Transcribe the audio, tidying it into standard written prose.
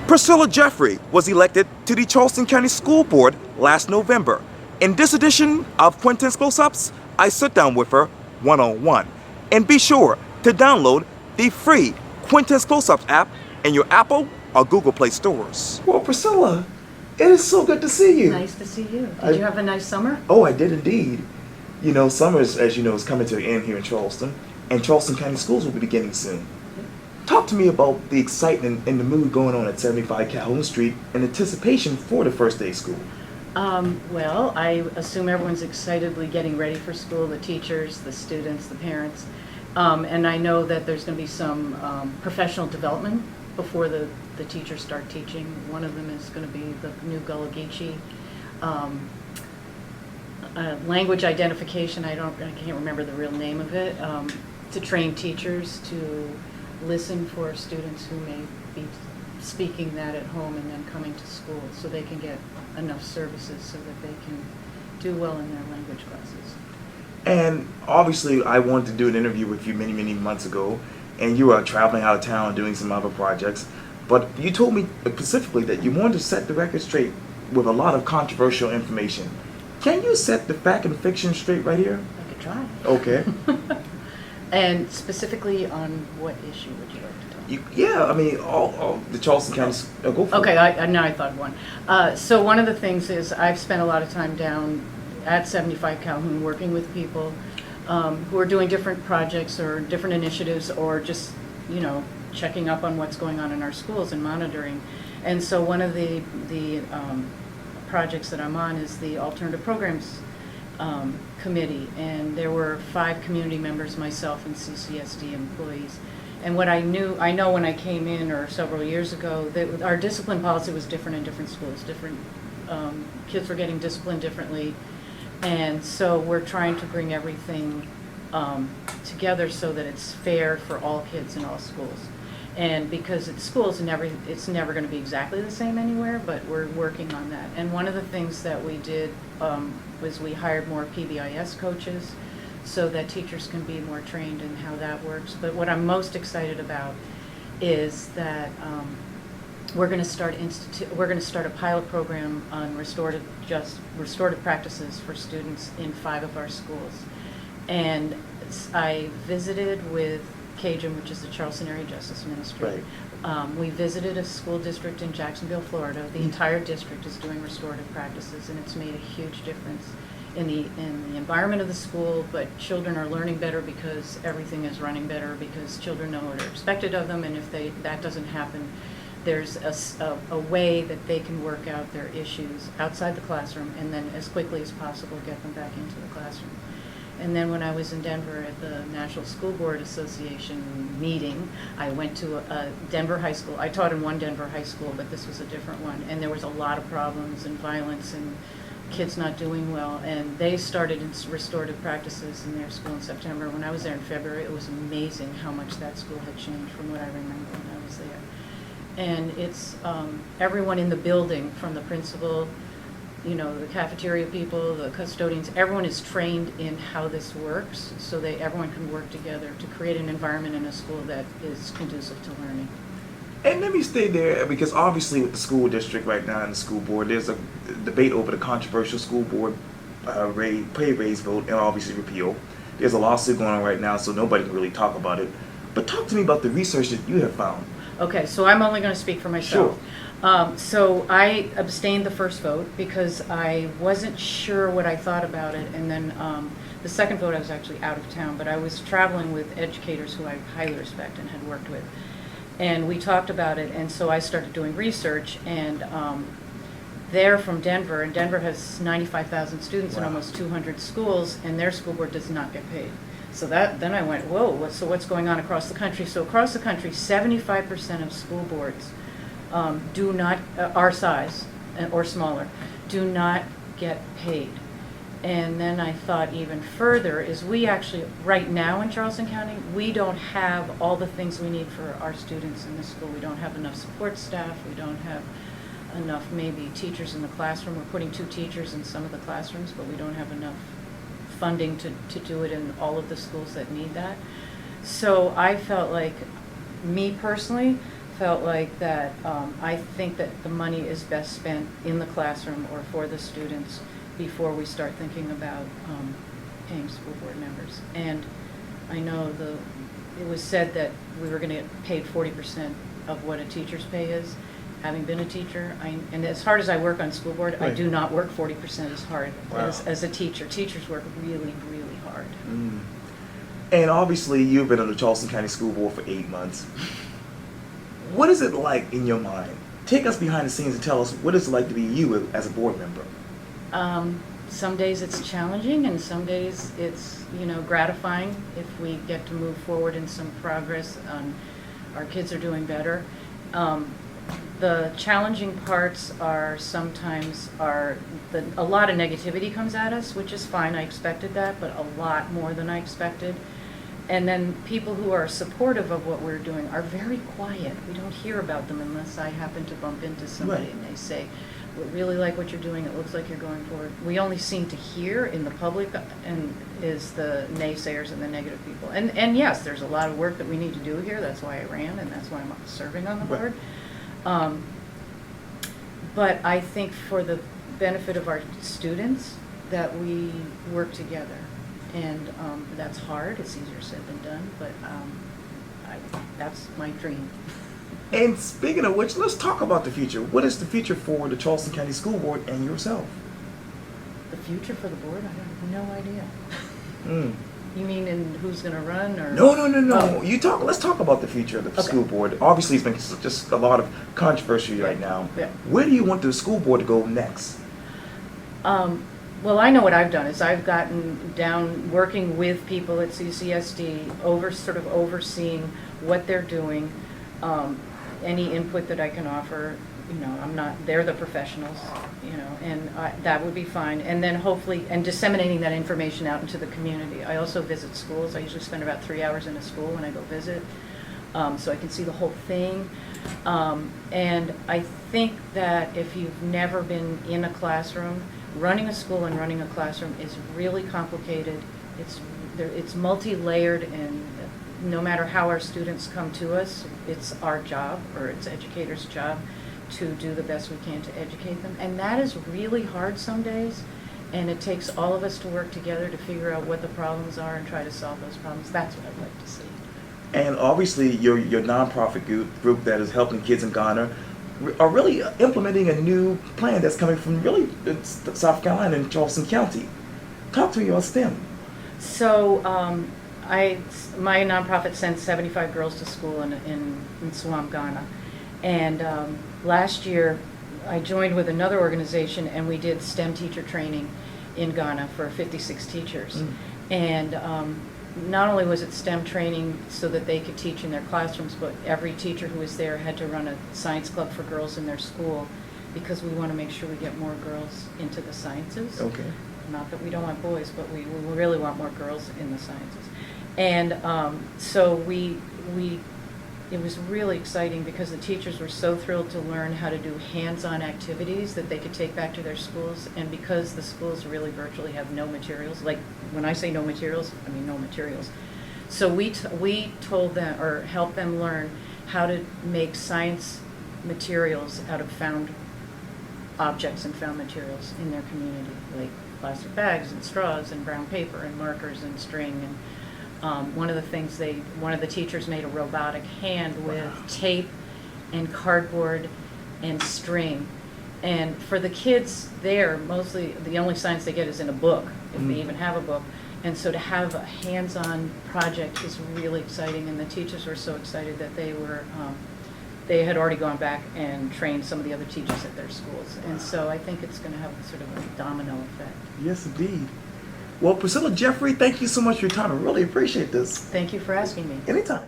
Priscilla Jeffery was elected to the Charleston County School Board last November. In this edition of Quintin's Close-Ups, I sit down with her one-on-one. And be sure to download the free Quintin's Close-Ups app in your Apple or Google Play stores. Well, Priscilla, it is so good to see you. Nice to see you. Did you have a nice summer? Oh, I did indeed. You know, summer, as you know, is coming to an end here in Charleston, and Charleston County schools will be beginning soon. Talk to me about the excitement and the mood going on at 75 Calhoun Street in anticipation for the first day of school. Well, I assume everyone's excitedly getting ready for school, the teachers, the students, the parents. And I know that there's going to be some professional development before the teachers start teaching. One of them is going to be the new Gullah Geechee language identification. I can't remember the real name of it. To train teachers to listen for students who may be speaking that at home and then coming to school, so they can get enough services so that they can do well in their language classes. And obviously I wanted to do an interview with you many months ago, and you were traveling out of town doing some other projects, but you told me specifically that you wanted to set the record straight with a lot of controversial information. Can you set the fact and fiction straight right here? I could try. Okay. And specifically on what issue would you like to talk? Yeah, I mean, all the Charleston County. Go for Okay, it. now I thought of one. So one of the things is I've spent a lot of time down at 75 Calhoun working with people who are doing different projects or different initiatives, or just, you know, checking up on what's going on in our schools and monitoring. And so one of the projects that I'm on is the Alternative Programs Committee, and there were 5 community members, myself and CCSD employees. And what I know when I came in, or several years ago, that our discipline policy was different in different schools. Different kids were getting disciplined differently, and so we're trying to bring everything together so that it's fair for all kids in all schools. And because it's schools, it's never going to be exactly the same anywhere, but we're working on that. And one of the things that we did was we hired more PBIS coaches so that teachers can be more trained in how that works. But what I'm most excited about is that we're going to start a pilot program on restorative practices for students in 5 of our schools. And I visited with CAJM, which is the Charleston Area Justice Ministry. Right. We visited a school district in Jacksonville, Florida. The entire district is doing restorative practices, and it's made a huge difference in the environment of the school. But children are learning better because everything is running better, because children know what are expected of them, and if that doesn't happen, there's a way that they can work out their issues outside the classroom, and then as quickly as possible get them back into the classroom. And then when I was in Denver at the National School Board Association meeting, I went to a Denver high school. I taught in one Denver high school, but this was a different one. And there was a lot of problems and violence and kids not doing well. And they started restorative practices in their school in September. When I was there in February, it was amazing how much that school had changed from what I remember when I was there. And it's everyone in the building, from the principal, you know, the cafeteria people, the custodians, everyone is trained in how this works, so everyone can work together to create an environment in a school that is conducive to learning. And let me stay there, because obviously with the school district right now and the school board, there's a debate over the controversial school board pay raise vote and obviously repeal. There's a lawsuit going on right now, so nobody can really talk about it. But talk to me about the research that you have found. Okay, so I'm only going to speak for myself. Sure. So I abstained the first vote because I wasn't sure what I thought about it, and then the second vote I was actually out of town, but I was traveling with educators who I highly respect and had worked with, and we talked about it, and so I started doing research, and they're from Denver, and Denver has 95,000 students. Wow. And almost 200 schools, and their school board does not get paid. So then I went, whoa, so what's going on across the country? So across the country, 75% of school boards do not, our size or smaller, do not get paid. And then I thought even further is we actually, right now in Charleston County, we don't have all the things we need for our students in the school. We don't have enough support staff. We don't have enough maybe teachers in the classroom. We're putting 2 teachers in some of the classrooms, but we don't have enough funding to do it in all of the schools that need that. So I felt like, me personally, felt like that, I think that the money is best spent in the classroom or for the students before we start thinking about paying school board members. And I know it was said that we were going to get paid 40% of what a teacher's pay is. Having been a teacher, and as hard as I work on school board, I Right. do not work 40% as hard Wow. as a teacher. Teachers work really, really hard. Mm. And obviously, you've been on the Charleston County School Board for 8 months. What is it like in your mind? Take us behind the scenes and tell us what it's like to be you as a board member. Some days it's challenging, and some days it's, gratifying if we get to move forward in some progress. Our kids are doing better. The challenging parts are sometimes a lot of negativity comes at us, which is fine. I expected that, but a lot more than I expected. And then people who are supportive of what we're doing are very quiet. We don't hear about them unless I happen to bump into somebody Right. and they say, we really like what you're doing, it looks like you're going forward. We only seem to hear in the public and is the naysayers and the negative people. And yes, there's a lot of work that we need to do here. That's why I ran, and that's why I'm serving on the Right. board. But I think for the benefit of our students that we work together. And that's hard. It's easier said than done, but that's my dream. And speaking of which, let's talk about the future. What is the future for the Charleston County School Board and yourself? The future for the board? I have no idea. Mm. You mean in who's going to run, or? No. Oh. Let's talk about the future of the Okay. school board. Obviously, it's been just a lot of controversy right now. Yeah. Where do you want the school board to go next? Well, I know what I've done is I've gotten down working with people at CCSD, sort of overseeing what they're doing, any input that I can offer. They're the professionals, and that would be fine. And then hopefully, and disseminating that information out into the community. I also visit schools. I usually spend about 3 hours in a school when I go visit, so I can see the whole thing. And I think that if you've never been in a classroom, running a school and running a classroom is really complicated. It's multi-layered, and no matter how our students come to us, it's our job, or it's educators' job, to do the best we can to educate them. And that is really hard some days, and it takes all of us to work together to figure out what the problems are and try to solve those problems. That's what I'd like to see. And obviously, your nonprofit group that is helping kids in Ghana are really implementing a new plan that's coming from really South Carolina and Charleston County. Talk to me about STEM. So my nonprofit sends 75 girls to school in Swam, Ghana. And last year, I joined with another organization, and we did STEM teacher training in Ghana for 56 teachers. And not only was it STEM training so that they could teach in their classrooms, but every teacher who was there had to run a science club for girls in their school, because we want to make sure we get more girls into the sciences. Okay. Not that we don't want boys, but we really want more girls in the sciences. And so it was really exciting, because the teachers were so thrilled to learn how to do hands-on activities that they could take back to their schools. And because the schools really virtually have no materials, like when I say no materials, I mean no materials. So we told them, or helped them learn how to make science materials out of found objects and found materials in their community, like plastic bags and straws and brown paper and markers and string. And one of the teachers made a robotic hand with tape and cardboard and string. And for the kids there, mostly the only science they get is in a book, if they even have a book. And so to have a hands-on project is really exciting, and the teachers were so excited that they had already gone back and trained some of the other teachers at their schools. And so I think it's going to have sort of a domino effect. Yes, indeed. Well, Priscilla Jeffery, thank you so much for your time. I really appreciate this. Thank you for asking me. Anytime.